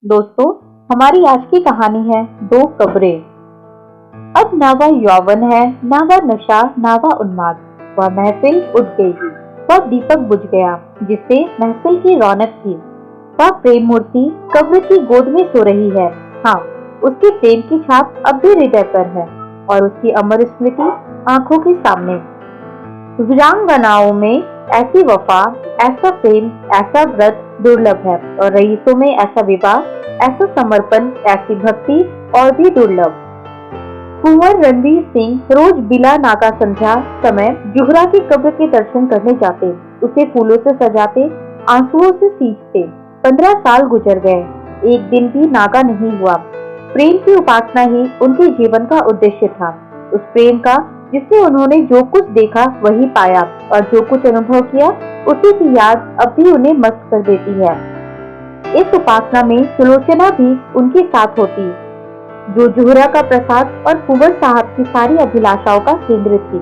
दोस्तों, हमारी आज की कहानी है दो कब्रें। अब ना वह यौवन है, ना वह नशा, ना वह उन्माद। वह महफिल उठ गई, वह दीपक बुझ गया जिससे महफिल की रौनक थी। वह प्रेम मूर्ति कब्र की गोद में सो रही है। हाँ, उसके प्रेम की छाप अब भी हृदय पर है और उसकी अमर स्मृति आंखों के सामने। वीरांगनाओं में ऐसी वफा, ऐसा प्रेम, ऐसा व्रत दुर्लभ है और रईसों में ऐसा विवाह, ऐसा समर्पण, ऐसी भक्ति और भी दुर्लभ। कुंवर रणवीर सिंह रोज बिला नागा संध्या समय जुहरा की कब्र के दर्शन करने जाते, उसे फूलों से सजाते, आंसुओं से सींचते। 15 साल गुजर गए, एक दिन भी नागा नहीं हुआ। प्रेम की उपासना ही उनके जीवन का उद्देश्य था, उस प्रेम का जिससे उन्होंने जो कुछ देखा वही पाया और जो कुछ अनुभव किया उसी की याद अब भी उन्हें मस्त कर देती है। इस उपासना में सुलोचना भी उनके साथ होती, जो जुहरा का प्रसाद और कुंवर साहब की सारी अभिलाषाओं का केंद्र थी।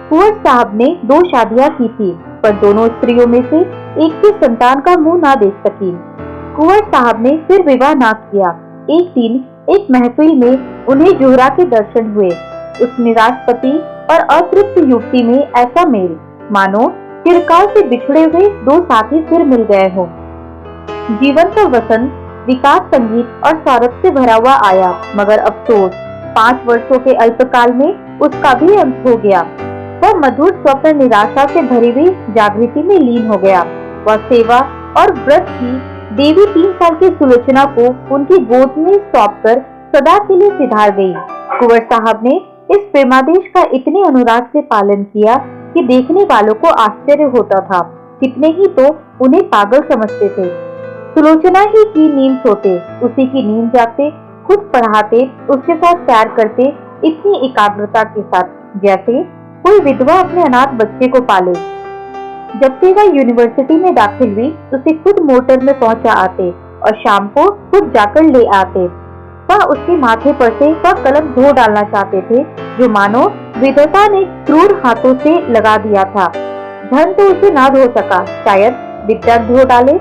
कुंवर साहब ने 2 शादियां की थी, पर दोनों स्त्रियों में से एक भी संतान का मुंह ना देख सकी। कुंवर साहब ने फिर विवाह ना किया। एक दिन एक महफिल में उन्हें जुहरा के दर्शन हुए। उस निराश पति और अतृप्त युवती में ऐसा मेल, मानो चिरकाल से बिछड़े हुए 2 साथी फिर मिल गए हों। जीवन का वसंत विकास, संगीत और सौरभ से भरा हुआ आया, मगर अफसोस 5 वर्षों के अल्पकाल में उसका भी अंत हो गया। वह मधुर स्वप्न निराशा से भरी हुई जागृति में लीन हो गया। वह सेवा और व्रत की देवी 3 साल की सुलोचना को उनकी गोद में सौंपकर सदा के लिए सिधार गई। कुंवर साहब ने इस प्रेमादेश का इतने अनुराग से पालन किया कि देखने वालों को आश्चर्य होता था। कितने ही तो उन्हें पागल समझते थे। सुलोचना ही की नींद सोते, उसी की नींद जागते, खुद पढ़ाते, उसके साथ सैर करते, इतनी एकाग्रता के साथ जैसे कोई विधवा अपने अनाथ बच्चे को पाले। जब से वह यूनिवर्सिटी में दाखिल हुई, उसे खुद मोटर में पहुंचा आते और शाम को खुद जाकर ले आते। वह उसके माथे पर से वह कलम धो डालना चाहते थे जो मानो विधाता ने क्रूर हाथों से लगा दिया था। धन तो उसे ना धो सका, शायद विद्या धो डाले।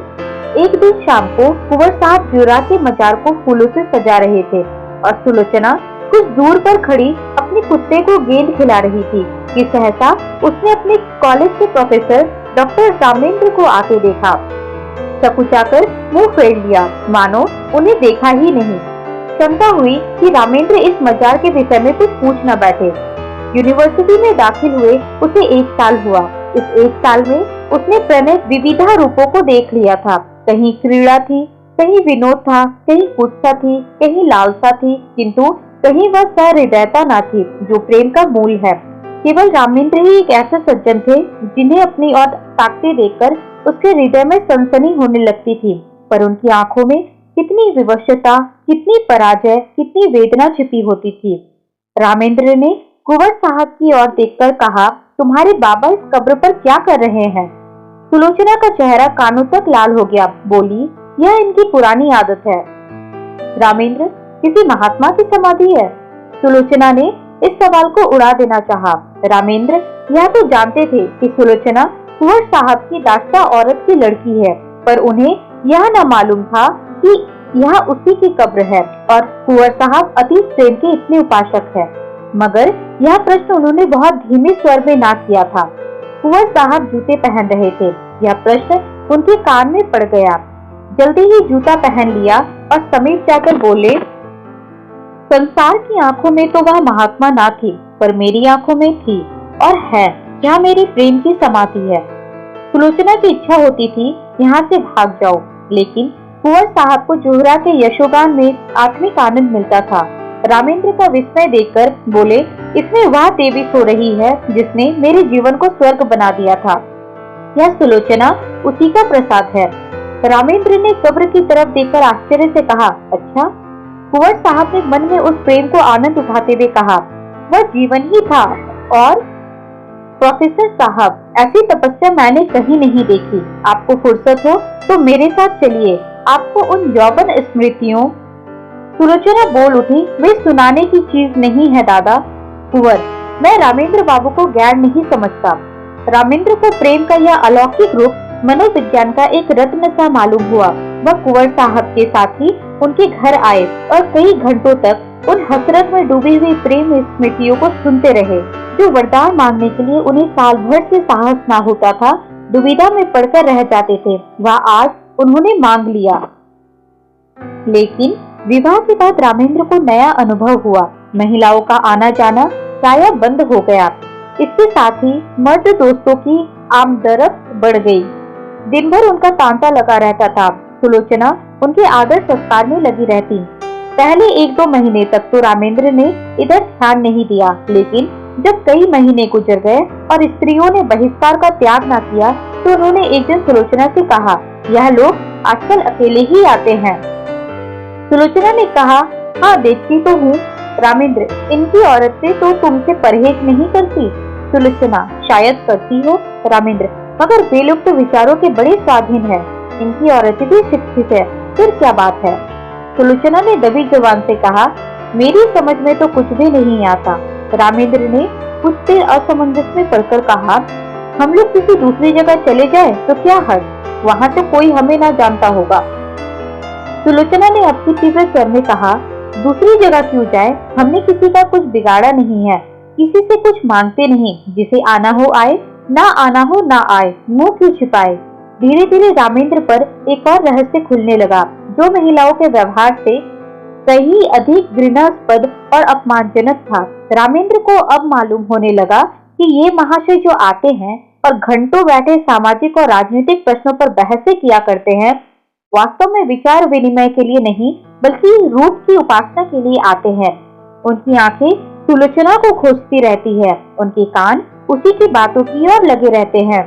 एक दिन शाम को कुंवर साहब जुहरा के मजार को फूलों से सजा रहे थे और सुलोचना कुछ दूर पर खड़ी अपने कुत्ते को गेंद खिला रही थी कि सहसा उसने अपने कॉलेज के प्रोफेसर डॉक्टर रामेंद्र को आते देखा। चकुचाकर मुंह फेर लिया, मानो उन्हें देखा ही नहीं। शंका हुई कि रामेंद्र इस मजार के विषय में कुछ पूछ न बैठे। यूनिवर्सिटी में दाखिल हुए उसे 1 साल हुआ। इस 1 साल में उसने प्रणय विविधा रूपों को देख लिया था। कहीं क्रीड़ा थी, कहीं विनोद था, कहीं कुत्सा थी, कहीं लालसा थी, किंतु कहीं वह सहृदयता न थी जो प्रेम का मूल है। केवल रामेंद्र ही एक ऐसे सज्जन थे जिन्हें अपनी ओर ताकते देखकर उसके हृदय में सनसनी होने लगती थी, पर उनकी आंखों में कितनी विवशता, कितनी पराजय, कितनी वेदना छिपी होती थी। रामेंद्र ने कुंवर साहब की ओर देखकर कहा, तुम्हारे बाबा इस कब्र पर क्या कर रहे हैं? सुलोचना का चेहरा कानों तक लाल हो गया। बोली, यह इनकी पुरानी आदत है। रामेंद्र, किसी महात्मा की समाधि है? सुलोचना ने इस सवाल को उड़ा देना चाहा। रामेंद्र यह तो जानते थे कि सुलोचना कुंवर साहब की दास्ता औरत की लड़की है, पर उन्हें यह न मालूम था कि यह उसी की कब्र है और कुंवर साहब अतीत प्रेम के इतने उपासक है। मगर यह प्रश्न उन्होंने बहुत धीमे स्वर में ना किया था। कुंवर साहब जूते पहन रहे थे। यह प्रश्न उनके कान में पड़ गया। जल्दी ही जूता पहन लिया और समीप जाकर बोले, संसार की आंखों में तो वह महात्मा ना थी, पर मेरी आंखों में थी और है। यह मेरे प्रेम की समाधि है। सुलोचना की इच्छा होती थी यहाँ से भाग जाओ, लेकिन कुंवर साहब को जुहरा के यशोगान में आत्मिक आनंद मिलता था। रामेंद्र का विस्मय देखकर बोले, इसमें वह देवी सो रही है जिसने मेरे जीवन को स्वर्ग बना दिया था। यह सुलोचना उसी का प्रसाद है। रामेंद्र ने कब्र की तरफ देखकर आश्चर्य से कहा, अच्छा? कुंवर साहब ने मन में उस प्रेम को आनंद उठाते हुए कहा, वह जीवन ही था। और प्रोफेसर साहब, ऐसी तपस्या मैंने कहीं नहीं देखी। आपको फुर्सत हो तो मेरे साथ चलिए, आपको उन यौवन स्मृतियों। सुलोचना बोल उठी, वे सुनाने की चीज नहीं है दादा। कुंवर, मैं रामेंद्र बाबू को गैर नहीं समझता। रामेंद्र को प्रेम का यह अलौकिक रूप मनोविज्ञान का एक रत्न सा मालूम हुआ। वह कुंवर साहब के साथ ही उनके घर आए और कई घंटों तक उन हसरत में डूबी हुई प्रेम स्मृतियों को सुनते रहे, जो वरदान मांगने के लिए उन्हें साल भर से साहस ना होता था, दुविधा में पड़कर रह जाते थे। वह आज उन्होंने मांग लिया। लेकिन विवाह के बाद रामेंद्र को नया अनुभव हुआ। महिलाओं का आना जाना प्रायः बंद हो गया। इसके साथ ही मर्द दोस्तों की आमदरफ्त बढ़ गई। दिन भर उनका तांता लगा रहता था। सुलोचना उनके आदर सत्कार में लगी रहती। पहले 1-2 महीने तक तो रामेंद्र ने इधर ध्यान नहीं दिया, लेकिन जब कई महीने गुजर गए और स्त्रियों ने बहिष्कार का त्याग न किया, तो उन्होंने एक दिन सुलोचना से कहा, यह लोग आजकल अकेले ही आते हैं। सुलोचना ने कहा, हाँ देखती तो हूँ रामेंद्र, इनकी औरतें तो तुमसे परहेज नहीं करती। सुलोचना, शायद करती हो रामेंद्र, मगर वे लोग तो विचारों के बड़े स्वाधीन है। इनकी औरतें भी शिक्षित है, फिर क्या बात है। सुलोचना ने दबी जुबान से कहा, मेरी समझ में तो कुछ भी नहीं आता। रामेंद्र ने कुछ देर असमंजस में पड़कर कहा, हम लोग किसी दूसरी जगह चले जाए तो क्या हर्ज, वहाँ तो कोई हमें ना जानता होगा। सुलोचना ने अपनी तीव्र स्वर में कहा, दूसरी जगह क्यों जाए, हमने किसी का कुछ बिगाड़ा नहीं है, किसी से कुछ मांगते नहीं, जिसे आना हो आए, ना आना हो ना आए, मुंह क्यों छिपाए। धीरे धीरे रामेंद्र पर एक और रहस्य खुलने लगा, जो महिलाओं के व्यवहार से कहीं अधिक घृणास्पद और अपमानजनक था। रामेंद्र को अब मालूम होने लगा कि ये महाशय जो आते हैं और घंटों बैठे सामाजिक और राजनीतिक प्रश्नों पर बहसें किया करते हैं, वास्तव में विचार विनिमय के लिए नहीं, बल्कि रूप की उपासना के लिए आते हैं। उनकी आंखें सुलोचना को खोजती रहती है, उनके कान उसी की बातों की ओर लगे रहते हैं।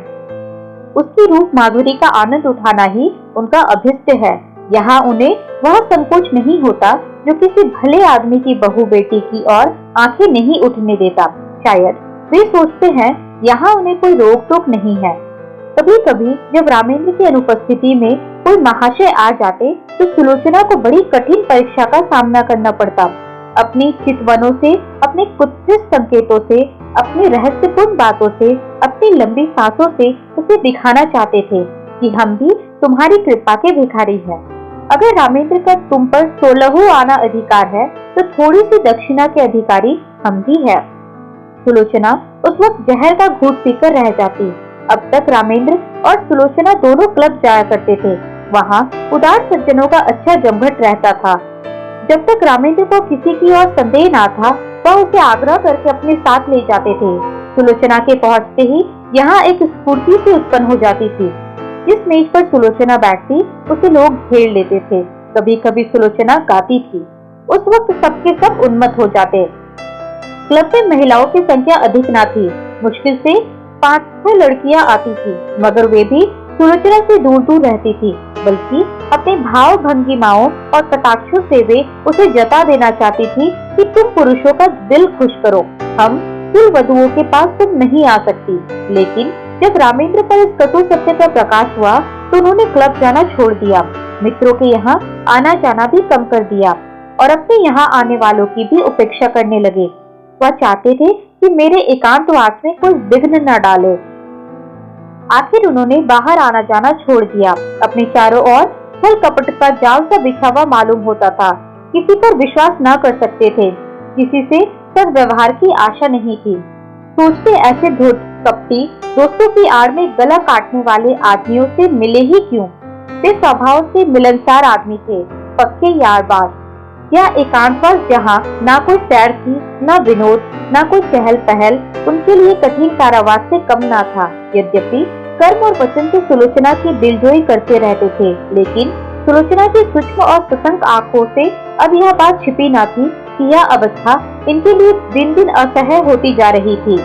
उसकी रूप माधुरी का आनंद उठाना ही उनका अभिष्ट है। यहाँ उन्हें वह संकोच नहीं होता जो किसी भले आदमी की बहू बेटी की ओर आंखें नहीं उठने देता। शायद वे सोचते हैं यहाँ उन्हें कोई रोक टोक नहीं है। कभी कभी जब रामेंद्र की अनुपस्थिति में कोई महाशय आ जाते, तो सुलोचना को बड़ी कठिन परीक्षा का सामना करना पड़ता। अपनी चितवनों से, अपने कुत्सित संकेतों से, अपनी रहस्यपूर्ण बातों से, अपनी लंबी सांसों से उसे दिखाना चाहते थे कि हम भी तुम्हारी कृपा के भिखारी हैं। अगर रामेंद्र का तुम पर 16 आना अधिकार है, तो थोड़ी सी दक्षिणा के अधिकारी हम भी हैं। सुलोचना उस वक्त जहर का घूंट पीकर रह जाती। अब तक रामेंद्र और सुलोचना दोनों क्लब जाया करते थे। वहाँ उदार सज्जनों का अच्छा जमघट रहता था। जब तक रामेंद्र को किसी की ओर संदेह ना था, वह उसे आग्रह करके अपने साथ ले जाते थे। सुलोचना के पहुंचते ही यहाँ एक स्फूर्ति सी उत्पन्न हो जाती थी। जिस मेज पर सुलोचना बैठती, उसे लोग घेर लेते थे। कभी कभी सुलोचना गाती थी। उस वक्त सबके सब उन्मत्त हो जाते। क्लब में महिलाओं की संख्या अधिक ना थी। मुश्किल से 5-6 लड़कियां आती थी, मगर वे भी सुलोचना से दूर दूर रहती थी, बल्कि अपने भाव भंगिमाओं और कटाक्षों से वे उसे जता देना चाहती थी कि तुम पुरुषों का दिल खुश करो, हम कुल वधुओं के पास तुम नहीं आ सकती। लेकिन जब रामेंद्र पर इस कटु सत्य का प्रकाश हुआ, तो उन्होंने क्लब जाना छोड़ दिया, मित्रों के यहाँ आना जाना भी कम कर दिया और अपने यहाँ आने वालों की भी उपेक्षा करने लगे। वह चाहते थे कि मेरे एकांतवास में कोई विघ्न न डाले। आखिर उन्होंने बाहर आना जाना छोड़ दिया। अपने चारों ओर छल कपट का जाल सा बिछा हुआ मालूम होता था। किसी पर विश्वास न कर सकते थे, किसी से सद्व्यवहार की आशा नहीं थी। सोचते ऐसे धूर्त कपटी दोस्तों की आड़ में गला काटने वाले आदमियों से मिले ही क्यों। वे स्वभाव से मिलनसार आदमी थे, पक्के यारबाज। यह एकांतवास जहाँ ना कोई सैर थी, न विनोद, न कोई चहल पहल, उनके लिए कठिन कारावास से कम न था। यद्यपि कर्म और वचन से सुलोचना की दिलजोई करते रहते थे, लेकिन सुलोचना की सूक्ष्म और सशंक आंखों से अब यह बात छिपी न थी कि यह अवस्था इनके लिए दिन दिन असह्य होती जा रही थी।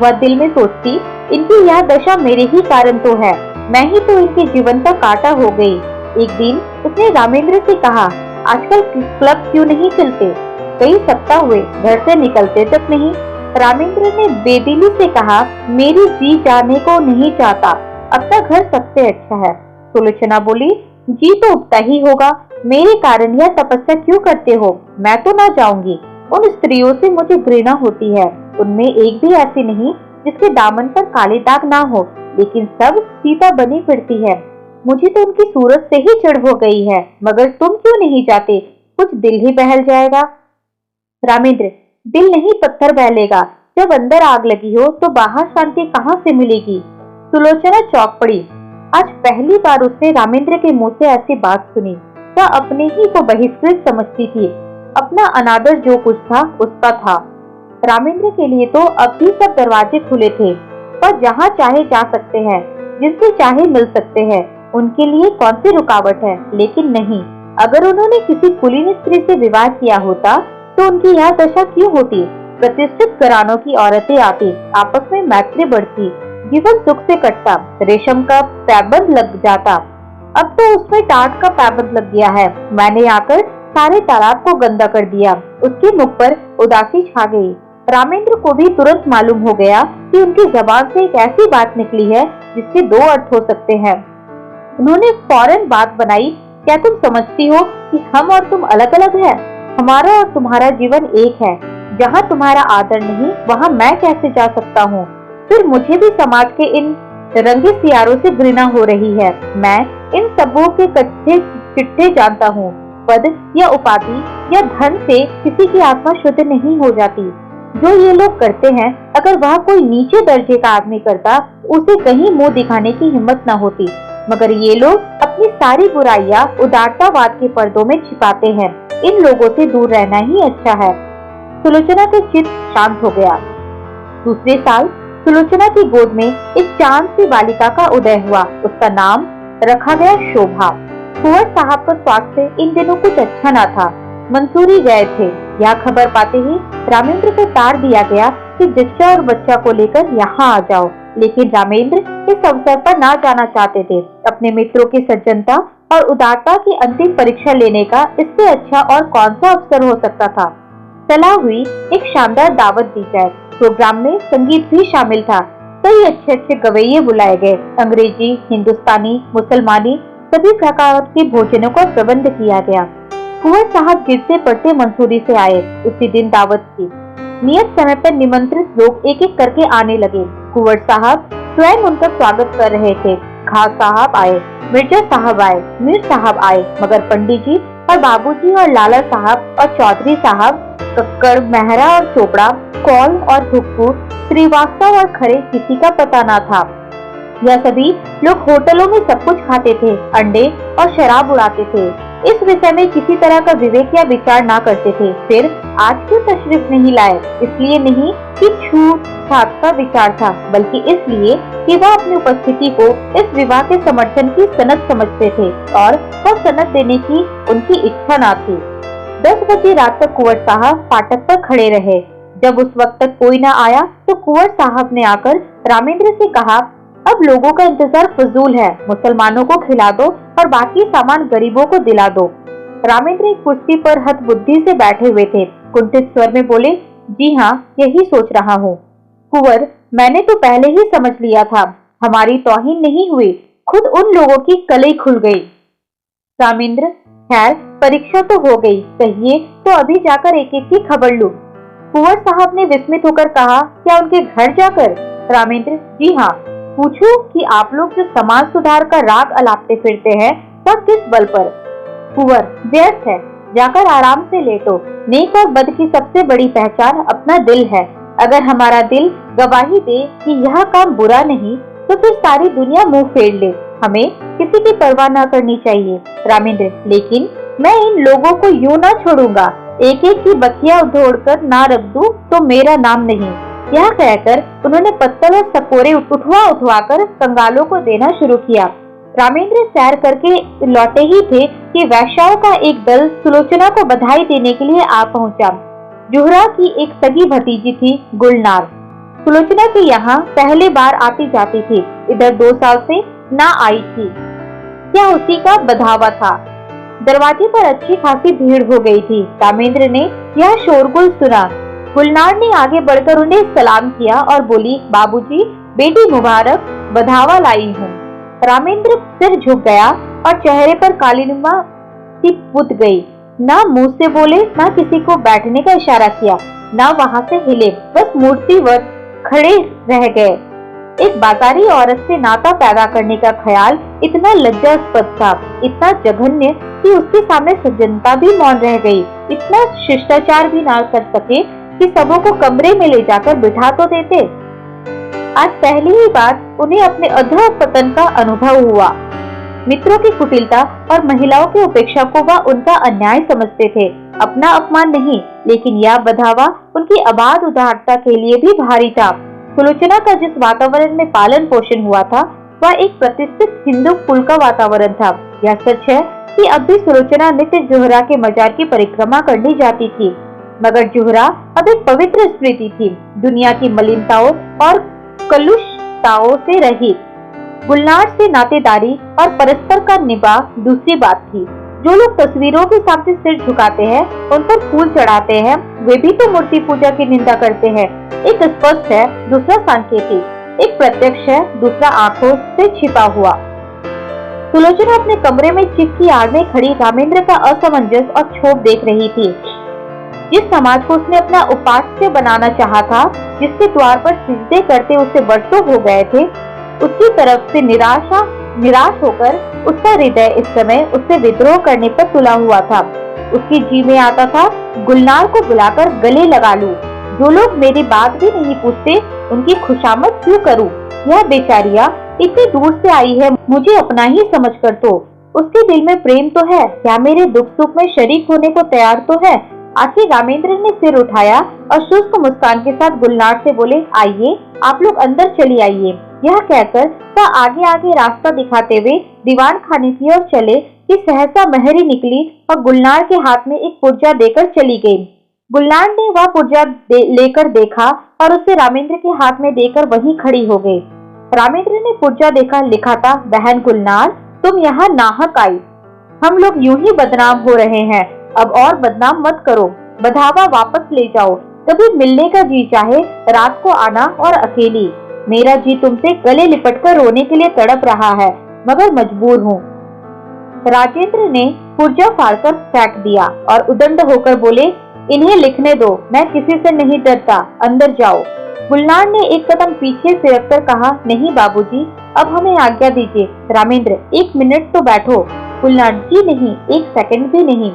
वह दिल में सोचती, इनकी यह दशा मेरे ही कारण तो है, मैं ही तो इनके जीवन का कांटा हो गई। एक दिन उसने रामेंद्र से कहा, आजकल क्लब क्यों नहीं चलते? कई सप्ताह हुए घर से निकलते तक नहीं। रामेंद्र ने बेदिली से कहा, मेरी जी जाने को नहीं चाहता, अपना घर सबसे अच्छा है। सुलोचना बोली, जी तो उठता ही होगा, मेरे कारण यह तपस्या क्यों करते हो? मैं तो ना जाऊंगी। उन स्त्रियों से मुझे घृणा होती है, उनमें एक भी ऐसी नहीं जिसके दामन पर काले दाग ना हो, लेकिन सब सीता बनी फिरती है। मुझे तो उनकी सूरत से ही चिढ़ हो गई है, मगर तुम क्यों नहीं जाते? कुछ दिल ही बहल जाएगा। रामेंद्र, दिल नहीं पत्थर बहलेगा। जब अंदर आग लगी हो तो बाहर शांति कहाँ से मिलेगी? सुलोचना चौंक पड़ी। आज पहली बार उसने रामेंद्र के मुंह से ऐसी बात सुनी। वह अपने ही को बहिष्कृत समझती थी। अपना अनादर जो कुछ था उसका था। रामेंद्र के लिए तो अब भी सब दरवाजे खुले थे। पर जहाँ चाहे जा सकते हैं, जिससे चाहे मिल सकते हैं, उनके लिए कौन सी रुकावट है? लेकिन नहीं, अगर उन्होंने किसी कुलीन स्त्री से विवाह किया होता तो उनकी यह दशा क्यों होती? प्रतिष्ठित घरानों की औरतें आती, आपस में मैत्री बढ़ती, जीवन सुख से कटता, रेशम का पैबंद लग जाता। अब तो उसमें टाट का पैबंद लग गया है। मैंने आकर सारे तालाब को गंदा कर दिया। उसके मुख पर उदासी छा गई। रामेंद्र को भी तुरंत मालूम हो गया कि उनकी जबान से एक ऐसी बात निकली है जिसके दो अर्थ हो सकते हैं। उन्होंने फौरन बात बनाई, क्या तुम समझती हो कि हम और तुम अलग अलग हैं? हमारा और तुम्हारा जीवन एक है। जहाँ तुम्हारा आदर नहीं, वहाँ मैं कैसे जा सकता हूँ? फिर मुझे भी समाज के इन रंगे सियारों से घृणा हो रही है। मैं इन सबों के कच्चे चिट्ठे जानता हूँ। पद या उपाधि या धन से किसी की आत्मा शुद्ध नहीं हो जाती। जो ये लोग करते हैं, अगर वह कोई नीचे दर्जे का आदमी करता, उसे कहीं मुंह दिखाने की हिम्मत न होती। मगर ये लोग अपनी सारी बुराइयां उदारतावाद के पर्दों में छिपाते हैं। इन लोगों से दूर रहना ही अच्छा है। सुलोचना का चित्त शांत हो गया। दूसरे साल सुलोचना की गोद में एक चांद सी बालिका का उदय हुआ। उसका नाम रखा गया शोभा। कुंवर साहब का स्वास्थ्य इन दिनों कुछ अच्छा न था। मंसूरी गए थे। यह खबर पाते ही रामेंद्र को तार दिया गया कि जच्चा और बच्चा को लेकर यहाँ आ जाओ। लेकिन रामेंद्र इस अवसर पर ना जाना चाहते थे। अपने मित्रों की सज्जनता और उदारता की अंतिम परीक्षा लेने का इससे अच्छा और कौन सा अवसर हो सकता था। सलाह हुई एक शानदार दावत दी जाए। प्रोग्राम में संगीत भी शामिल था। कई अच्छे अच्छे गवैये बुलाए गए। अंग्रेजी, हिंदुस्तानी, मुसलमानी सभी प्रकार के भोजनों का प्रबंध किया गया। कुंवर साहब गिरते पड़ते मंसूरी से आए। उसी दिन दावत थी। नियत समय पर निमंत्रित लोग एक एक करके आने लगे। कुंवर साहब स्वयं उनका स्वागत कर रहे थे। खास साहब आए, मिर्जा साहब आए, मीर साहब आए, मगर पंडित जी और बाबूजी और लाला साहब और चौधरी साहब, कक्कड़, मेहरा और चोपड़ा, कौल और भुक्कू, श्रीवास्तव और खरे किसी का पता न था। यह सभी लोग होटलों में सब कुछ खाते थे, अंडे और शराब उड़ाते थे। इस विषय में किसी तरह का विवेक या विचार ना करते थे। फिर आज क्यों तशरीफ नहीं लाए? इसलिए नहीं कि छूट छाट का विचार था, बल्कि इसलिए कि वह अपनी उपस्थिति को इस विवाह के समर्थन की सनद समझते थे और वह सनद देने की उनकी इच्छा न थी। 10 बजे रात तक कुंवर साहब फाटक पर खड़े रहे। जब उस वक्त तक कोई न आया तो कुंवर साहब ने आकर रामेंद्र से कहा, अब लोगों का इंतजार फजूल है। मुसलमानों को खिला दो और बाकी सामान गरीबों को दिला दो। रामेंद्र एक कुर्सी पर हतबुद्धि से बैठे हुए थे। कुंठित स्वर में बोले, जी हाँ, यही सोच रहा हूँ। कुंवर, मैंने तो पहले ही समझ लिया था। हमारी तौहीन नहीं हुई, खुद उन लोगों की कलई खुल गई। रामेंद्र, खैर परीक्षा तो हो गई, कहिए तो अभी जाकर एक एक की खबर लूं। कुंवर साहब ने विस्मित होकर कहा, क्या उनके घर जाकर? रामेंद्र, जी हाँ। पूछो कि आप लोग जो समाज सुधार का राग अलापते फिरते हैं, वह किस बल पर? कुंवर, व्यर्थ है, जाकर आराम से लेटो। नेक और बद की सबसे बड़ी पहचान अपना दिल है। अगर हमारा दिल गवाही दे कि यह काम बुरा नहीं, तो फिर सारी दुनिया मुंह फेर ले। हमें किसी की परवाह न करनी चाहिए। रामेंद्र, लेकिन मैं इन लोगों को यूं न छोड़ूंगा। एक एक की बखिया उधोड़कर ना रख दूं तो मेरा नाम नहीं। यह कहकर उन्होंने पत्तल और सकोरे उठवा कर कंगालों को देना शुरू किया। रामेंद्र सैर करके लौटे ही थे कि वैश्याओं का एक दल सुलोचना को बधाई देने के लिए आ पहुंचा। जुहरा की एक सगी भतीजी थी गुलनार। सुलोचना के यहाँ पहली बार आती जाती थी। इधर 2 साल से ना आई थी। क्या उसी का बधावा था। दरवाजे पर अच्छी खासी भीड़ हो गई थी। रामेंद्र ने यह शोरगुल सुना। गुलनार ने आगे बढ़कर उन्हें सलाम किया और बोली, बाबूजी, बेटी मुबारक, बधावा लाई हूँ। रामेंद्र सिर झुक गया और चेहरे पर कालीनुमा सी पुत गई। ना मुंह से बोले, ना किसी को बैठने का इशारा किया, ना वहां से हिले, बस मूर्तिवत खड़े रह गए। एक बाजारी औरत से नाता पैदा करने का ख्याल इतना लज्जास्पद था, इतना जघन्य कि उसके सामने सज्जनता भी मौन रह गई, इतना शिष्टाचार भी ना कर सके कि सबों को कमरे में ले जाकर बिठा तो देते। आज पहली ही बार उन्हें अपने अधःपतन का अनुभव हुआ। मित्रों की कुटिलता और महिलाओं की उपेक्षा को वह उनका अन्याय समझते थे, अपना अपमान नहीं, लेकिन यह बधावा उनकी अबाध उदारता के लिए भी भारी था। सुलोचना का जिस वातावरण में पालन पोषण हुआ था, वह एक प्रतिष्ठित हिंदू कुल का वातावरण था। यह सच है कि अब भी सुलोचना नित्य जोहरा के मजार की परिक्रमा करने जाती थी, मगर जोहरा अब एक पवित्र स्मृति थी, दुनिया की मलिनताओं और कलुषताओं से रहित। गुलनार से नातेदारी और परस्पर का निभाव दूसरी बात थी। जो लोग तस्वीरों के सामने सिर झुकाते हैं, उन पर फूल चढ़ाते हैं, वे भी तो मूर्ति पूजा की निंदा करते हैं। एक स्पष्ट है, दूसरा सांकेतिक, एक प्रत्यक्ष है, दूसरा आंखों से छिपा हुआ। सुलोचना अपने कमरे में चिक की आड़ में खड़ी रामेंद्र का असमंजस और क्षोभ देख रही थी। जिस समाज को उसने अपना उपास्य बनाना चाहा था, जिसके द्वार पर सिजदे करते उसे वर्षों हो गए थे, उसकी तरफ से निराश होकर उसका हृदय इस समय उससे विद्रोह करने पर तुला हुआ था। उसकी जी में आता था, गुलनार को बुलाकर गले लगा लूं। जो लोग मेरी बात भी नहीं पूछते, उनकी खुशामद क्यों करूं? यह बेचारिया इतनी दूर से आई है, मुझे अपना ही समझकर तो। उसके दिल में प्रेम तो है, क्या मेरे दुख सुख में शरीक होने को तैयार तो है। आखिर रामेंद्र ने सिर उठाया और शुष्क मुस्कान के साथ गुलनार से बोले, आइए, आप लोग अंदर चली आइए। यह कहकर वह आगे आगे रास्ता दिखाते हुए दीवान खाने की ओर चले कि सहसा महरी निकली और गुलनार के हाथ में एक पुर्जा देकर चली गई। गुलनार ने वह पुर्जा लेकर देखा और उसे रामेंद्र के हाथ में देकर वहीं खड़ी हो गई। रामेंद्र ने पुर्जा देखा, लिखा था, बहन गुलनार, तुम यहाँ नाहक आई, हम लोग यूं ही बदनाम हो रहे हैं, अब और बदनाम मत करो, बधावा वापस ले जाओ। कभी मिलने का जी चाहे रात को आना और अकेली। मेरा जी तुमसे गले लिपटकर रोने के लिए तड़प रहा है, मगर मजबूर हूँ। राजेंद्र ने पुर्जा फाड़कर फेंक दिया और उदंड होकर बोले, इन्हें लिखने दो, मैं किसी से नहीं डरता, अंदर जाओ। गुलनार ने एक कदम पीछे फिरककर कहा, नहीं बाबूजी, अब हमें आज्ञा दीजिए। रामेंद्र, एक मिनट तो बैठो। गुलनार, जी नहीं, एक सेकंड भी नहीं।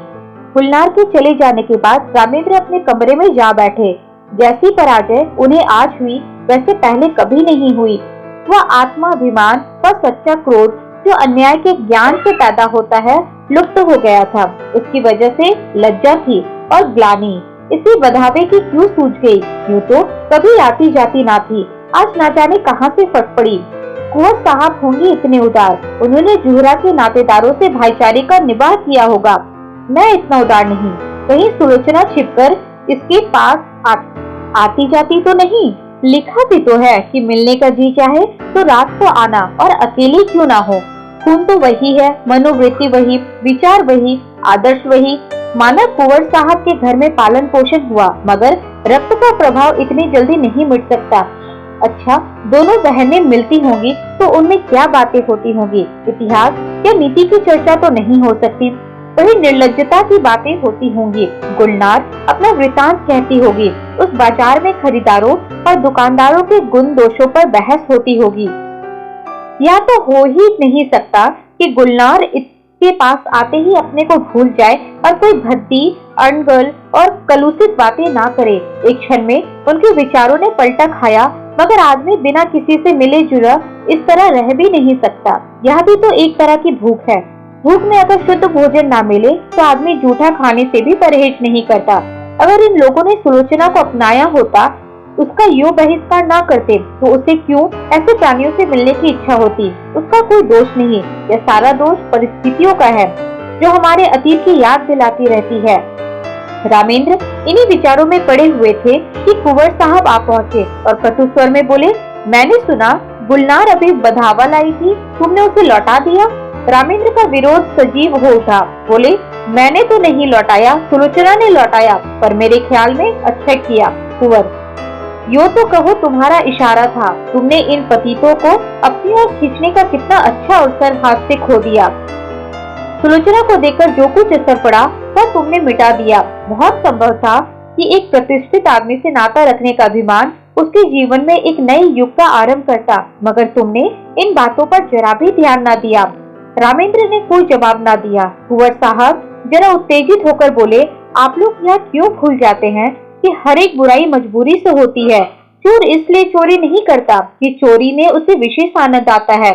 गुलनार के चले जाने के बाद रामेंद्र अपने कमरे में जा बैठे। जैसी पराजय उन्हें आज हुई, वैसे पहले कभी नहीं हुई। वह आत्माभिमान व सच्चा क्रोध जो अन्याय के ज्ञान से पैदा होता है, लुप्त हो गया था। उसकी वजह से लज्जा थी और ग्लानि। इसी बधावे की क्यों सूझ गई? यूं तो कभी आती जाती ना थी, आज ना जाने कहां से फट पड़ी। कुंवर साहब होंगे इतने उदार, उन्होंने जोहरा के नातेदारों से भाईचारे का निबाह किया होगा। मैं इतना उदार नहीं। कहीं सुलोचना छिपकर इसके पास आती जाती तो नहीं? लिखा भी तो है कि मिलने का जी चाहे तो रात को आना और अकेले क्यों ना हो। खून तो वही है, मनोवृत्ति वही, विचार वही, आदर्श वही। माना कुंवर साहब के घर में पालन पोषण हुआ, मगर रक्त का प्रभाव इतनी जल्दी नहीं मिट सकता। अच्छा, दोनों बहनें मिलती होंगी तो उनमें क्या बातें होती होंगी? इतिहास या नीति की चर्चा तो नहीं हो सकती, वही निर्लज्जता की बातें होती होंगी। गुलनार अपना वृतांत कहती होगी, उस बाजार में खरीदारों और दुकानदारों के गुण दोषों पर बहस होती होगी। या तो हो ही नहीं सकता कि गुलनार इसके पास आते ही अपने को भूल जाए और कोई भद्दी, अनगल और कलुषित बातें ना करे। एक क्षण में उनके विचारों ने पलटा खाया, मगर आदमी बिना किसी से मिले जुला इस तरह रह भी नहीं सकता। यह भी तो एक तरह की भूख है। भूख में अगर शुद्ध भोजन ना मिले तो आदमी जूठा खाने से भी परहेज नहीं करता। अगर इन लोगों ने सुलोचना को अपनाया होता, उसका यूं बहिष्कार ना करते, तो उसे क्यों ऐसे प्राणियों से मिलने की इच्छा होती? उसका कोई दोष नहीं, यह सारा दोष परिस्थितियों का है, जो हमारे अतीत की याद दिलाती रहती है। रामेंद्र इन्हीं विचारों में पड़े हुए थे कि कुंवर साहब आ पहुंचे और कटु स्वर में बोले, मैंने सुना गुलनार अभी बधावा लाई थी, तुमने उसे लौटा दिया? रामेंद्र का विरोध सजीव हो उठा। बोले, मैंने तो नहीं लौटाया, सुलोचना ने लौटाया, पर मेरे ख्याल में अच्छा किया। कुंवर, यो तो कहो तुम्हारा इशारा था, तुमने इन पतितों को अपनी ओर खींचने का कितना अच्छा अवसर हाथ से खो दिया। सुलोचना को देखकर जो कुछ असर पड़ा वह तुमने मिटा दिया। बहुत संभव था कि एक प्रतिष्ठित आदमी से नाता रखने का अभिमान उसके जीवन में एक नए युग का आरंभ करता, मगर तुमने इन बातों पर जरा भी ध्यान न दिया। रामेंद्र ने कोई जवाब न दिया। कुंवर साहब जरा उत्तेजित होकर बोले, आप लोग यह क्यों भूल जाते हैं कि हर एक बुराई मजबूरी से होती है। चोर इसलिए चोरी नहीं करता कि चोरी में उसे विशेष आनंद आता है,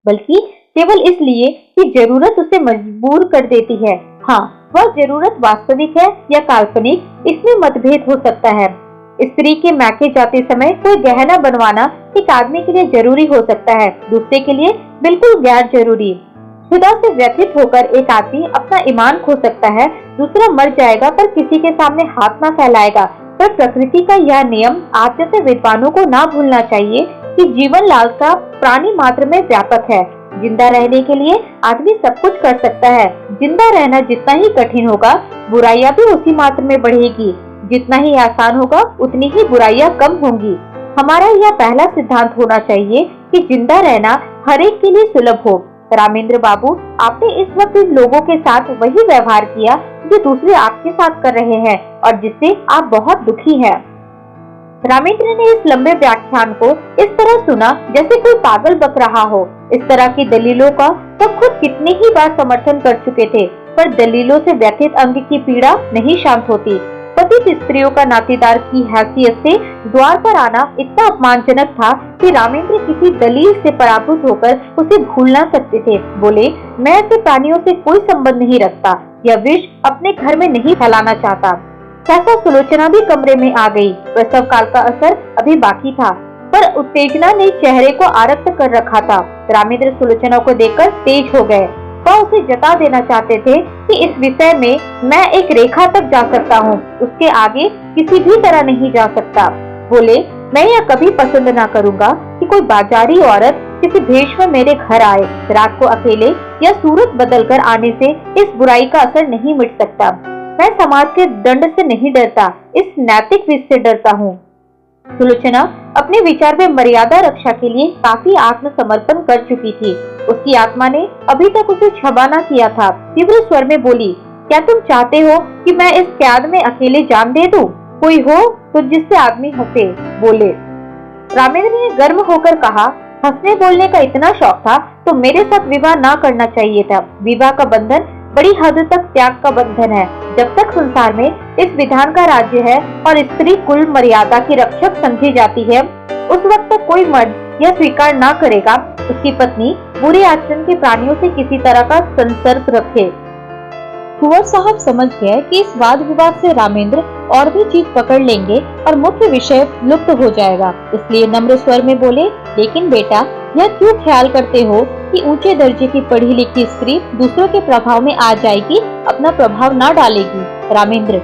बल्कि केवल इसलिए कि जरूरत उसे मजबूर कर देती है। हाँ, वह जरूरत वास्तविक है या काल्पनिक, इसमें मतभेद हो सकता है। स्त्री के मैके जाते समय कोई गहना बनवाना एक आदमी के लिए जरूरी हो सकता है, दूसरे के लिए बिल्कुल गैर जरूरी। खुदा से व्यथित होकर एक आदमी अपना ईमान खो सकता है, दूसरा मर जाएगा पर किसी के सामने हाथ ना फैलाएगा। पर प्रकृति का यह नियम आप जैसे विद्वानों को ना भूलना चाहिए कि जीवन लालसा प्राणी मात्र में व्यापक है। जिंदा रहने के लिए आदमी सब कुछ कर सकता है। जिंदा रहना जितना ही कठिन होगा, बुराइयां भी उसी मात्र में बढ़ेगी। जितना ही आसान होगा, उतनी ही बुराइयां कम होंगी। हमारा यह पहला सिद्धांत होना चाहिए कि जिंदा रहना हर एक के लिए सुलभ हो। रामेंद्र बाबू, आपने इस वक्त इन लोगों के साथ वही व्यवहार किया जो दूसरे आपके साथ कर रहे हैं और जिससे आप बहुत दुखी हैं। रामेंद्र ने इस लंबे व्याख्यान को इस तरह सुना जैसे कोई पागल बक रहा हो। इस तरह की दलीलों का वह खुद कितने ही बार समर्थन कर चुके थे, पर दलीलों से व्यथित अंग की पीड़ा नहीं शांत होती। पतित स्त्रियों का नातेदार की हैसियत से द्वार पर आना इतना अपमानजनक था कि रामेंद्र किसी दलील से पराभूत होकर उसे भूल ना सकते थे। बोले, मैं ऐसे प्राणियों से कोई संबंध नहीं रखता, यह विष अपने घर में नहीं फैलाना चाहता। सहसा सुलोचना भी कमरे में आ गई। प्रसव काल का असर अभी बाकी था, पर उत्तेजना ने चेहरे को आरक्त कर रखा था। रामेंद्र सुलोचना को देखकर तेज हो गए। वह उसे जता देना चाहते थे कि इस विषय में मैं एक रेखा तक जा सकता हूँ, उसके आगे किसी भी तरह नहीं जा सकता। बोले, मैं यह कभी पसंद ना करूँगा कि कोई बाजारी औरत किसी भेष में मेरे घर आए। रात को अकेले या सूरत बदलकर आने से इस बुराई का असर नहीं मिट सकता। मैं समाज के दंड से नहीं डरता, इस नैतिक विष से डरता हूँ। सुलोचना अपने विचार में मर्यादा रक्षा के लिए काफी आत्मसमर्पण कर चुकी थी। उसकी आत्मा ने अभी तक उसे क्षमा न किया था। तीव्र स्वर में बोली, क्या तुम चाहते हो कि मैं इस कैद में अकेले जान दे दूं? कोई हो तो जिससे आदमी हंसे। बोले, रामेंद्र ने गर्म होकर कहा, हंसने बोलने का इतना शौक था तो मेरे साथ विवाह ना करना चाहिए था। विवाह का बंधन बड़ी हद तक त्याग का बंधन है। जब तक संसार में इस विधान का राज्य है और स्त्री कुल मर्यादा की रक्षक समझी जाती है, उस वक्त तक कोई मर्द यह स्वीकार ना करेगा उसकी पत्नी बुरे आचरण के प्राणियों से किसी तरह का संसर्ग रखे। कुंवर साहब समझ गए कि इस वाद विवाद से रामेंद्र और भी जीत पकड़ लेंगे और मुख्य विषय लुप्त हो जाएगा, इसलिए नम्र स्वर में बोले, लेकिन बेटा, यह क्यों ख्याल करते हो कि ऊंचे दर्जे की पढ़ी लिखी स्त्री दूसरों के प्रभाव में आ जाएगी, अपना प्रभाव न डालेगी? रामेंद्र,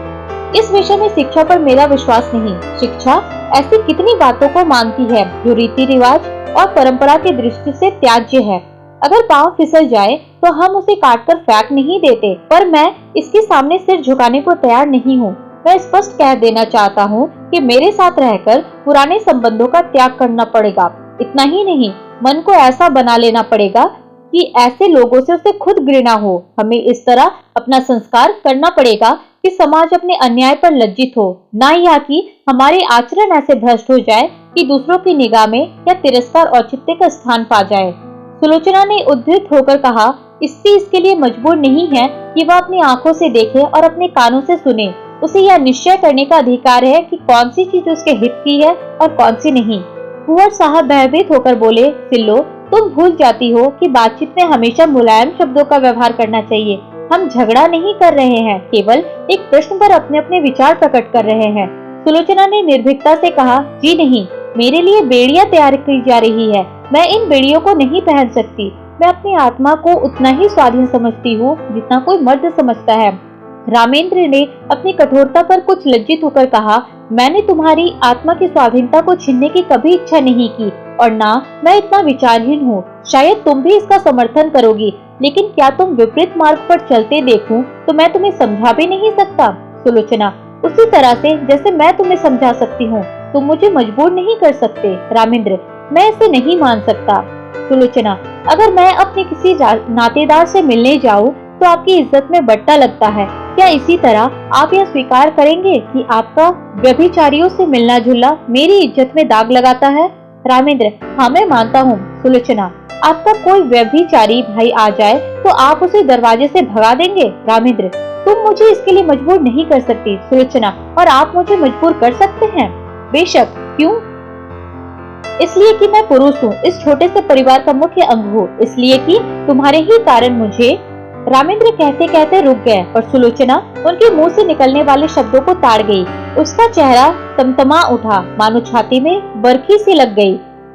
इस विषय में शिक्षा पर मेरा विश्वास नहीं। शिक्षा ऐसी कितनी बातों को मानती है जो रीति रिवाज और परंपरा की दृष्टि से त्याज्य है। अगर पाँव फिसल जाए तो हम उसे काटकर फेंक नहीं देते, पर मैं इसके सामने सिर झुकाने को तैयार नहीं हूँ। मैं स्पष्ट कह देना चाहता हूँ कि मेरे साथ रहकर पुराने संबंधों का त्याग करना पड़ेगा। इतना ही नहीं, मन को ऐसा बना लेना पड़ेगा कि ऐसे लोगों से उसे खुद घृणा हो। हमें इस तरह अपना संस्कार करना पड़ेगा कि समाज अपने अन्याय पर लज्जित हो, ना यह कि हमारे आचरण ऐसे भ्रष्ट हो जाए कि दूसरों की निगाह में या तिरस्कार औचित्य का स्थान पा जाए। सुलोचना ने उद्धृत होकर कहा, स्त्री इसके लिए मजबूर नहीं है कि वह अपनी आंखों से देखे और अपने कानों से सुने। उसे यह निश्चय करने का अधिकार है कि कौन सी चीज उसके हित की है और कौन सी नहीं। कुंवर साहब भयभीत होकर बोले, सिल्लो, तुम भूल जाती हो कि बातचीत में हमेशा मुलायम शब्दों का व्यवहार करना चाहिए। हम झगड़ा नहीं कर रहे हैं, केवल एक प्रश्न पर अपने अपने विचार प्रकट कर रहे हैं। सुलोचना ने निर्भीकता से कहा, जी नहीं, मेरे लिए बेड़ियां तैयार की जा रही है। मैं इन बेड़ियों को नहीं पहन सकती। मैं अपनी आत्मा को उतना ही स्वाधीन समझती हूँ जितना कोई मर्द समझता है। रामेंद्र ने अपनी कठोरता पर कुछ लज्जित होकर कहा, मैंने तुम्हारी आत्मा की स्वाधीनता को छीनने की कभी इच्छा नहीं की और ना मैं इतना विचारहीन हूँ। शायद तुम भी इसका समर्थन करोगी, लेकिन क्या तुम विपरीत मार्ग पर चलते देखूं तो मैं तुम्हें समझा भी नहीं सकता। सुलोचना, उसी तरह से जैसे मैं तुम्हें समझा सकती हूँ, तुम मुझे मजबूर नहीं कर सकते। रामेंद्र, मैं इसे नहीं मान सकता। सुलोचना, अगर मैं अपने किसी नातेदार से मिलने जाऊँ तो आपकी इज्जत में बट्टा लगता है। क्या इसी तरह आप यह स्वीकार करेंगे कि आपका व्यभिचारियों से मिलना जुलना मेरी इज्जत में दाग लगाता है? रामेंद्र, हाँ मैं मानता हूँ। सुलोचना, आपका कोई व्यभिचारी भाई आ जाए तो आप उसे दरवाजे से भगा देंगे? रामेंद्र, तुम मुझे इसके लिए मजबूर नहीं कर सकती। सुलोचना, और आप मुझे मजबूर कर सकते हैं? बेशक। क्यों? इसलिए कि मैं पुरुष हूँ, इस छोटे से परिवार का मुख्य अंग हूँ, इसलिए कि तुम्हारे ही कारण मुझे। रामेंद्र कहते कहते रुक गए और सुलोचना उनके मुंह से निकलने वाले शब्दों को ताड़ गई। उसका चेहरा तमतमा उठा, मानो छाती में बरखी सी लग गई।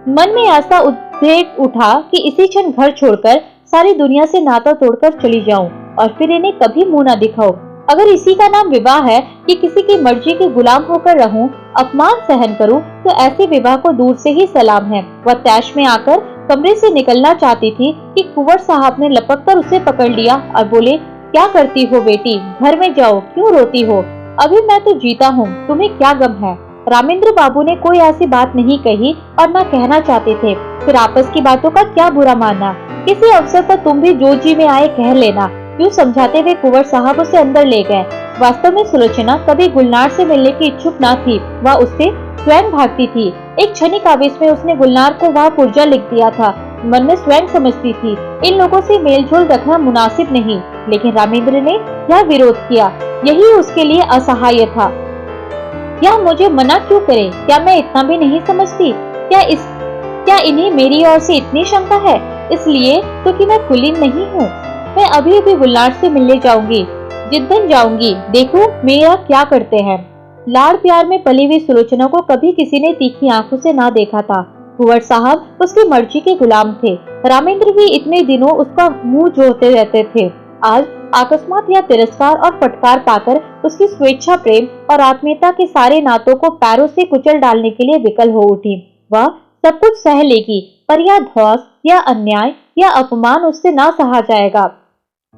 मन में ऐसा उद्वेग उठा कि इसी क्षण घर छोड़कर सारी दुनिया से नाता तोड़कर चली जाऊं और फिर इन्हें कभी मुंह न दिखाऊं। अगर इसी का नाम विवाह है कि किसी की मर्जी के गुलाम होकर रहूं, अपमान सहन करूं, तो ऐसे विवाह को दूर से ही सलाम है। वह तैश में आकर कमरे से निकलना चाहती थी कि कुंवर साहब ने लपक कर उसे पकड़ लिया और बोले, क्या करती हो बेटी, घर में जाओ, क्यों रोती हो? अभी मैं तो जीता हूँ, तुम्हें क्या गम है? रामेंद्र बाबू ने कोई ऐसी बात नहीं कही और न कहना चाहते थे, फिर आपस की बातों का क्या बुरा मानना। किसी अवसर पर तुम भी जो जी में आए कह लेना, यूँ समझाते हुए कुंवर साहब उसे अंदर ले गए। वास्तव में सुलोचना कभी गुलनार से मिलने की इच्छुक न थी, वह उससे स्वयं भागती थी। एक क्षणिक आवेश में उसने गुलनार को वह पुर्जा लिख दिया था। मन में स्वयं समझती थी इन लोगों से मेलजोल रखना मुनासिब नहीं, लेकिन रामेंद्र ने यह विरोध किया। यही उसके लिए असहाय था। क्या मुझे मना क्यों करे? क्या मैं इतना भी नहीं समझती? क्या इन्हें मेरी ओर से इतनी शंका है? इसलिए तो कि मैं कुलीन नहीं हूँ। मैं अभी अभी गुलनार से मिलने जाऊंगी, जिद्दन जाऊंगी, देखो मेरा क्या करते हैं। लाड़ प्यार में पली हुई सुलोचना को कभी किसी ने तीखी आंखों से ना देखा था। कुंवर साहब उसकी मर्जी के गुलाम थे। रामेंद्र भी इतने दिनों उसका मुंह जोहते रहते थे। आज अकस्मात या तिरस्कार और फटकार पाकर उसकी स्वेच्छा, प्रेम और आत्मीयता के सारे नातों को पैरों से कुचल डालने के लिए विकल हो उठी। वह सब कुछ सह लेगी, पर यह ध्वंस या अन्याय या अपमान उससे ना सहा जाएगा।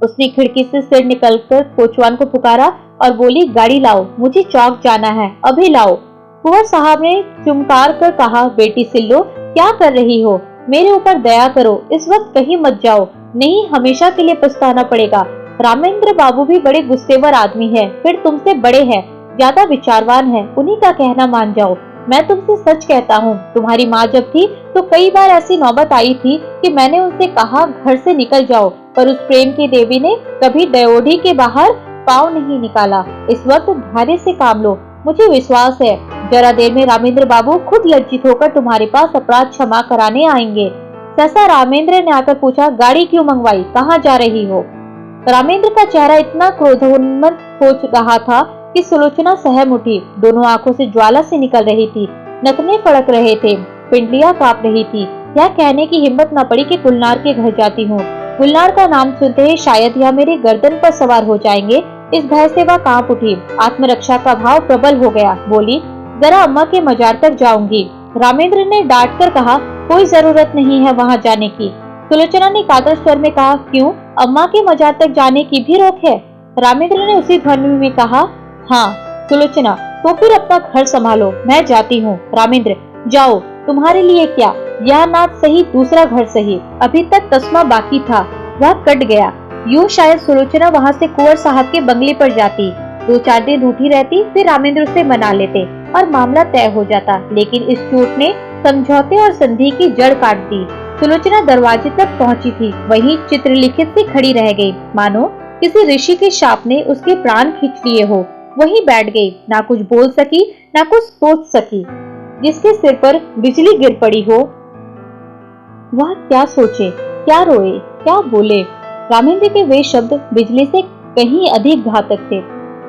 उसने खिड़की से सिर निकलकर कोचवान को पुकारा और बोली, गाड़ी लाओ, मुझे चौक जाना है, अभी लाओ। कुंवर साहब ने चुमकार कर कहा, बेटी सिल्लो, क्या कर रही हो? मेरे ऊपर दया करो, इस वक्त कहीं मत जाओ, नहीं हमेशा के लिए पछताना पड़ेगा। रामेंद्र बाबू भी बड़े गुस्सेवर आदमी है, फिर तुमसे बड़े हैं, ज्यादा विचारवान है, उन्हीं का कहना मान जाओ। मैं तुमसे सच कहता हूँ, तुम्हारी माँ जब थी तो कई बार ऐसी नौबत आई थी कि मैंने उनसे कहा घर से निकल जाओ, पर उस प्रेम की देवी ने कभी दयोढ़ी के बाहर पाँव नहीं निकाला। इस वक्त धैर्य से काम लो, मुझे विश्वास है जरा देर में रामेंद्र बाबू खुद लज्जित होकर तुम्हारे पास अपराध क्षमा कराने आएंगे। सहसा रामेंद्र ने आकर पूछा, गाड़ी क्यों मंगवाई, कहाँ जा रही हो? रामेंद्र का चेहरा इतना क्रोधोन्मत्त हो रहा था कि सुलोचना सहम उठी। दोनों आंखों से ज्वाला से निकल रही थी, नथने फड़क रहे थे, पिंडलियां कांप रही थी। यह कहने की हिम्मत न पड़ी कि गुलनार के घर जाती हूँ। गुलनार का नाम सुनते ही शायद यह मेरी गर्दन पर सवार हो जाएंगे, इस भय से वह कांप उठी। आत्मरक्षा का भाव प्रबल हो गया। बोली, जरा अम्मा के मजार तक जाऊंगी। रामेंद्र ने डांट कर कहा, कोई जरूरत नहीं है वहाँ जाने की। सुलोचना ने कातर स्वर में कहा, क्यों, अम्मा के मजार तक जाने की भी रोक है? रामेंद्र ने उसी ध्वनि में कहा, हाँ। सुलोचना, तो फिर अपना घर संभालो, मैं जाती हूँ। रामेंद्र, जाओ, तुम्हारे लिए क्या, यह नाथ सही, दूसरा घर सही, अभी तक तस्मा बाकी था, वह कट गया। यूं शायद सुलोचना वहाँ से कुंवर साहब के बंगले पर जाती, 2-4 दिन रूठी रहती, फिर रामेंद्र से मना लेते और मामला तय हो जाता। लेकिन इस चोट ने समझौते और संधि की जड़ काट दी। सुलोचना दरवाजे तक पहुंची थी, वहीं चित्रलिखित से खड़ी रह गई, मानो किसी ऋषि के शाप ने उसके प्राण खींच लिए हो। वहीं बैठ गई, ना कुछ बोल सकी, ना कुछ सोच सकी। जिसके सिर पर बिजली गिर पड़ी हो, वह क्या सोचे, क्या रोए, क्या बोले? रामेंद्र के वे शब्द बिजली से कहीं अधिक घातक थे।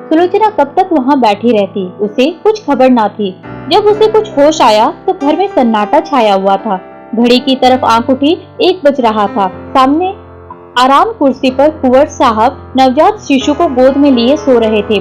सुलोचना कब तक वहां बैठी रहती, उसे कुछ खबर ना थी। जब उसे कुछ होश आया तो घर में सन्नाटा छाया हुआ था। घड़ी की तरफ आंख उठी, 1 बज रहा था। सामने आराम कुर्सी पर कुंवर साहब नवजात शिशु को गोद में लिए सो रहे थे।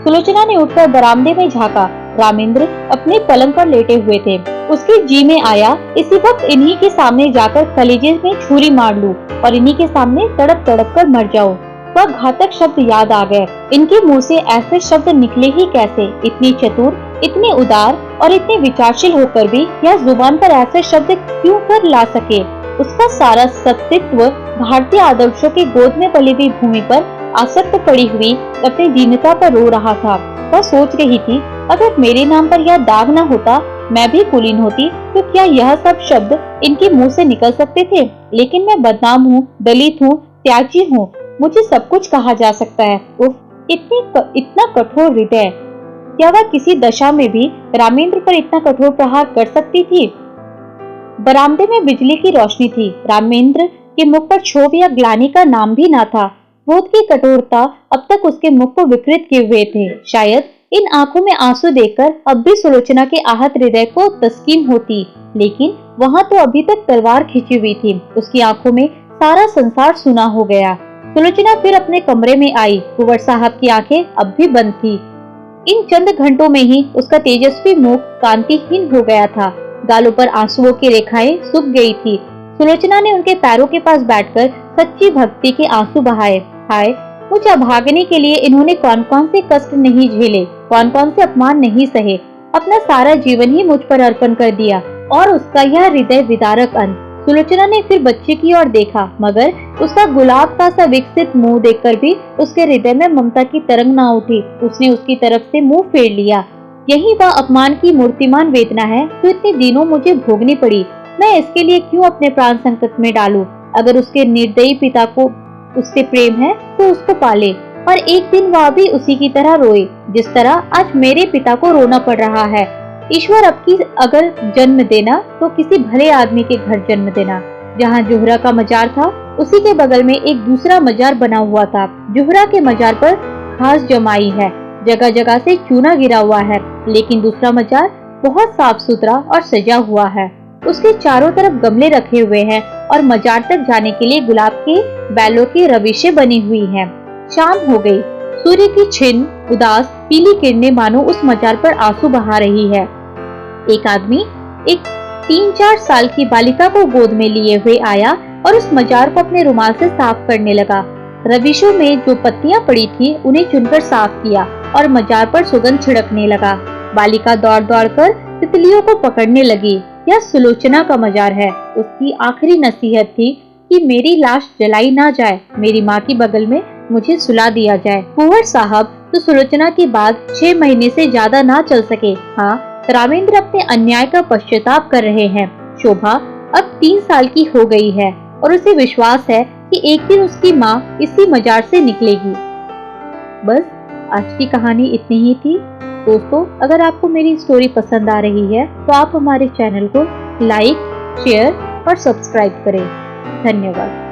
सुलोचना ने उठकर बरामदे में झांका। रामेंद्र अपने पलंग पर लेटे हुए थे। उसके जी में आया, इसी वक्त इन्हीं के सामने जाकर कलेजे में छुरी मार लूं और इन्हीं के सामने तड़प तड़प कर मर जाऊं। वह घातक शब्द याद आ गए। इनके मुंह से ऐसे शब्द निकले ही कैसे? इतनी चतुर, इतने उदार और इतने विचारशील होकर भी यह जुबान पर ऐसे शब्द क्यों कर ला सके? उसका सारा सत्तित्व भारतीय आदर्शों की गोद में पली हुई भूमि पर आसक्त पड़ी हुई अपनी दीनता पर रो रहा था। वह सोच रही थी, अगर मेरे नाम पर यह दाग न होता, मैं भी कुलीन होती, तो क्या यह सब शब्द इनके मुंह से निकल सकते थे? लेकिन मैं बदनाम हूँ, दलित हूँ, त्यागी हूँ, मुझे सब कुछ कहा जा सकता है। उफ, इतना कठोर हृदय! क्या वह किसी दशा में भी रामेंद्र पर इतना कठोर प्रहार कर सकती थी? बरामदे में बिजली की रोशनी थी। रामेंद्र के मुख पर क्षोभ या ग्लानि का नाम भी ना था। क्रोध की कठोरता अब तक उसके मुख को विकृत किए हुए थे। शायद इन आंखों में आंसू देखकर अब भी सुलोचना के आहत हृदय को तस्कीन होती, लेकिन वहां तो अभी तक तलवार खींची हुई थी। उसकी आंखों में सारा संसार सुना हो गया। सुलोचना फिर अपने कमरे में आई। कुंवर साहब की आंखें अब भी बंद थी। इन चंद घंटों में ही उसका तेजस्वी मुख कांतिहीन हो गया था। गालों पर आंसुओं की रेखाएं सूख गई थी। सुलोचना ने उनके पैरों के पास बैठकर सच्ची भक्ति के आंसू बहाए। हाय, मुझे अभागने के लिए इन्होंने कौन कौन से कष्ट नहीं झेले, कौन कौन से अपमान नहीं सहे। अपना सारा जीवन ही मुझ पर अर्पण कर दिया, और उसका यह हृदय विदारक अंत। सुलोचना ने फिर बच्चे की ओर देखा, मगर उसका गुलाब का सा विकसित मुंह देखकर भी उसके हृदय में ममता की तरंग ना उठी। उसने उसकी तरफ से मुंह फेर लिया। यही वह अपमान की मूर्तिमान वेदना है जो इतने दिनों मुझे भोगनी पड़ी। मैं इसके लिए क्यों अपने प्राण संकट में डालूं? अगर उसके निर्दयी पिता को उससे प्रेम है तो उसको पाले, और एक दिन वह भी उसी की तरह रोए जिस तरह आज मेरे पिता को रोना पड़ रहा है। ईश्वर अब की अगर जन्म देना तो किसी भले आदमी के घर जन्म देना। जहाँ जोहरा का मजार था, उसी के बगल में एक दूसरा मजार बना हुआ था। जोहरा के मजार पर घास जमाई है, जगह जगह से चूना गिरा हुआ है, लेकिन दूसरा मजार बहुत साफ सुथरा और सजा हुआ है। उसके चारों तरफ गमले रखे हुए हैं और मजार तक जाने के लिए गुलाब के बैलों की रविशें बनी हुई हैं। शाम हो गई। सूर्य की छिन्न उदास पीली किरणें मानो उस मजार पर आंसू बहा रही है। एक आदमी एक 3-4 साल की बालिका को गोद में लिए हुए आया और उस मजार को अपने रुमाल से साफ करने लगा। रविशों में जो पत्तियां पड़ी थी उन्हें चुनकर साफ किया और मजार पर सुगंध छिड़कने लगा। बालिका दौड़ दौड़ कर तितलियों को पकड़ने लगी। यह सुलोचना का मजार है। उसकी आखिरी नसीहत थी कि मेरी लाश जलाई ना जाए, मेरी माँ की बगल में मुझे सुला दिया जाए। कुंवर साहब तो सुलोचना के बाद 6 महीने से ज्यादा ना चल सके। हाँ, रामेंद्र अपने अन्याय का पश्चाताप कर रहे हैं। शोभा अब 3 साल की हो गई है और उसे विश्वास है कि एक दिन उसकी माँ इसी मजार से निकलेगी। बस आज की कहानी इतनी ही थी। दोस्तों, अगर आपको मेरी स्टोरी पसंद आ रही है तो आप हमारे चैनल को लाइक, शेयर और सब्सक्राइब करें। धन्यवाद।